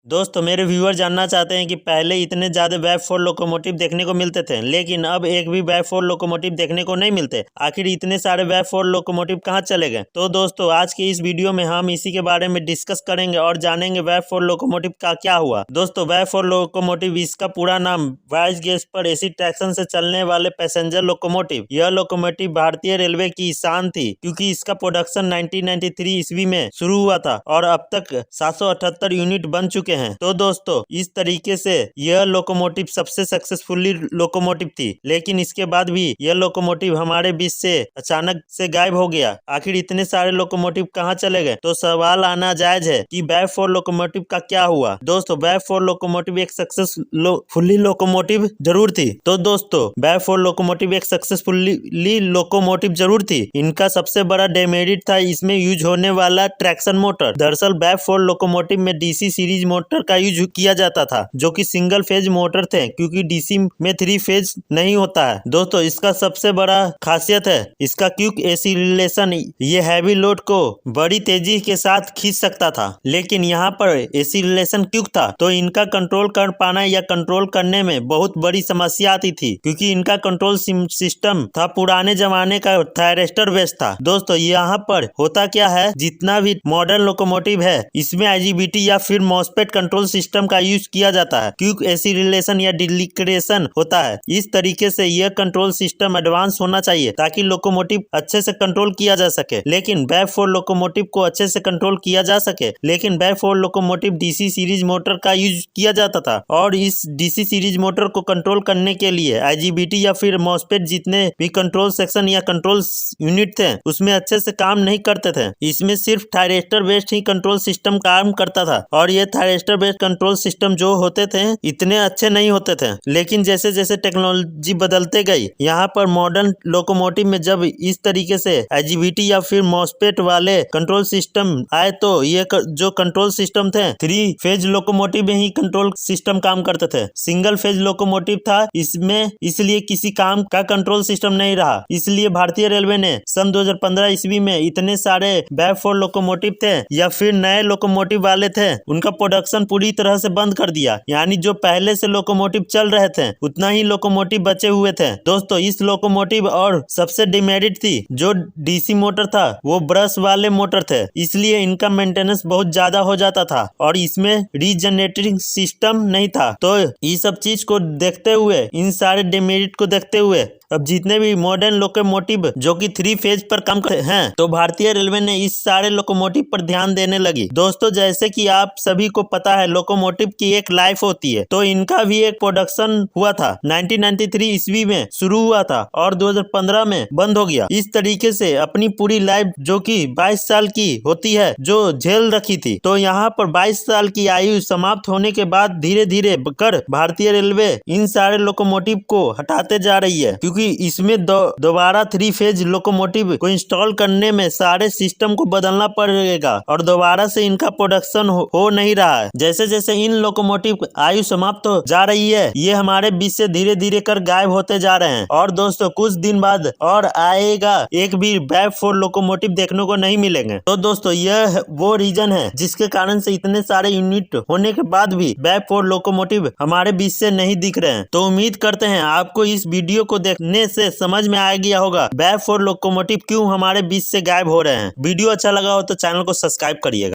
दोस्तों मेरे व्यूअर जानना चाहते हैं कि पहले इतने ज़्यादा वेब फोर लोकोमोटिव देखने को मिलते थे, लेकिन अब एक भी वेब फोर लोकोमोटिव देखने को नहीं मिलते। आखिर इतने सारे वेब फोर लोकोमोटिव कहाँ चले गए? तो दोस्तों आज की इस वीडियो में हम इसी के बारे में डिस्कस करेंगे और जानेंगे वेब फोर लोकोमोटिव का क्या हुआ। दोस्तों वेब फोर लोकोमोटिव इसका पूरा नाम वाइस गैस पर एसी ट्रैक्शन से चलने वाले पैसेंजर लोकोमोटिव। यह लोकोमोटिव भारतीय रेलवे की शान थी, क्योंकि इसका प्रोडक्शन 1993 ईस्वी में शुरू हुआ था और अब तक 778 यूनिट बन चुके हैं। तो दोस्तों इस तरीके से यह लोकोमोटिव सबसे सक्सेसफुली लोकोमोटिव थी, लेकिन इसके बाद भी यह लोकोमोटिव हमारे बीच से अचानक से गायब हो गया। आखिर इतने सारे लोकोमोटिव कहां चले गए? तो सवाल आना जायज है कि वेब फोर लोकोमोटिव का क्या हुआ। दोस्तों वेब फोर लोकोमोटिव एक सक्सेसफुली लोकोमोटिव जरूर थी। तो दोस्तों वेब फोर लोकोमोटिव एक सक्सेसफुली लोकोमोटिव जरूर थी। इनका सबसे बड़ा डेमेरिट था इसमें यूज होने वाला ट्रैक्शन मोटर। दरअसल वेब फोर लोकोमोटिव में डीसी सीरीज मोटर का यूज किया जाता था, जो कि सिंगल फेज मोटर थे, क्योंकि डीसी में 3 फेज नहीं होता है। दोस्तों इसका सबसे बड़ा खासियत है इसका क्विक एसिलेशन। ये हैवी लोड को बड़ी तेजी के साथ खींच सकता था, लेकिन यहाँ पर एसिलेशन क्विक था, तो इनका कंट्रोल कर पाना या कंट्रोल करने में बहुत बड़ी समस्या आती थी, क्योंकि इनका कंट्रोल सिस्टम था पुराने जमाने का थायरेस्टर बेस्ड था। दोस्तों यहाँ पर होता क्या है, जितना भी मॉडर्न लोकोमोटिव है इसमें आईजीबीटी या फिर मॉसफेट कंट्रोल सिस्टम का यूज किया जाता है। क्विक एसिलेशन या डिलिक्रेशन होता है। इस तरीके से यह कंट्रोल सिस्टम एडवांस होना चाहिए ताकि लोकोमोटिव अच्छे से कंट्रोल किया जा सके। लेकिन वेब फोर लोकोमोटिव को अच्छे से कंट्रोल किया जा सके, लेकिन web four locomotive DC series motor का यूज किया जाता था, और इस डीसी सीरीज मोटर को कंट्रोल करने के लिए आईजीबीटी या फिर मॉसफेट जितने भी कंट्रोल सेक्शन या कंट्रोल यूनिट थे उसमें अच्छे से काम नहीं करते थे। इसमें सिर्फ थायरेस्टर बेस्ड ही कंट्रोल सिस्टम काम करता था, और ये थायरेस्टर बेस्ड कंट्रोल सिस्टम जो होते थे इतने अच्छे नहीं होते थे। लेकिन जैसे जैसे टेक्नोलॉजी बदलते गई, यहाँ पर मॉडर्न लोकोमोटिव में जब इस तरीके से आईजीबीटी या फिर मॉसफेट वाले कंट्रोल सिस्टम आए, तो ये जो कंट्रोल सिस्टम थे 3 फेज लोकोमोटिव में ही कंट्रोल सिस्टम काम करते थे। सिंगल फेज लोकोमोटिव था इसमें, इसलिए किसी काम का कंट्रोल सिस्टम नहीं रहा। इसलिए भारतीय रेलवे ने सन 2015 ईस्वी में इतने सारे वेब फोर लोकोमोटिव थे या फिर नए लोकोमोटिव वाले थे, उनका प्रोडक्शन पूरी तरह से बंद कर दिया। यानी जो पहले से लोकोमोटिव चल रहे थे उतना ही लोकोमोटिव बचे हुए थे। दोस्तों इस लोकोमोटिव और सबसे डिमेरिट थी जो डीसी मोटर था, वो ब्रश वाले मोटर थे, इसलिए इनका मेंटेनेंस बहुत ज्यादा हो जाता था और इसमें रीजनरेटिंग सिस्टम नहीं था। तो ये सब चीज को देखते हुए, इन सारे डिमेरिट को देखते हुए अब जितने भी मॉडर्न लोकोमोटिव जो कि 3 फेज पर काम करते हैं, तो भारतीय रेलवे ने इस सारे लोकोमोटिव पर ध्यान देने लगी। दोस्तों जैसे कि आप सभी को पता है लोकोमोटिव की एक लाइफ होती है, तो इनका भी एक प्रोडक्शन हुआ था। 1993 ईस्वी में शुरू हुआ था और 2015 में बंद हो गया। इस तरीके से अपनी पूरी लाइफ जो कि 22 साल की होती है जो झेल रखी थी। तो यहाँ पर 22 साल की आयु समाप्त होने के बाद धीरे धीरे कर भारतीय रेलवे इन सारे लोकोमोटिव को हटाते जा रही है, क्योंकि इसमें दोबारा 3 फेज लोकोमोटिव को इंस्टॉल करने में सारे सिस्टम को बदलना पड़ेगा और दोबारा से इनका प्रोडक्शन हो नहीं रहा है। जैसे जैसे इन लोकोमोटिव आयु समाप्त हो जा रही है, ये हमारे बीच से धीरे धीरे कर गायब होते जा रहे हैं। और दोस्तों कुछ दिन बाद और आएगा एक भी वेब फोर लोकोमोटिव देखने को नहीं मिलेंगे। तो दोस्तों यह वो रीजन है जिसके कारण से इतने सारे यूनिट होने के बाद भी वेब फोर लोकोमोटिव हमारे बीच से नहीं दिख रहे हैं। तो उम्मीद करते हैं आपको इस वीडियो को देखने से समझ में आ गया होगा वेब फोर लोकोमोटिव क्यों हमारे बीच से गायब हो रहे हैं। वीडियो अच्छा लगा हो तो चैनल को सब्सक्राइब करिएगा।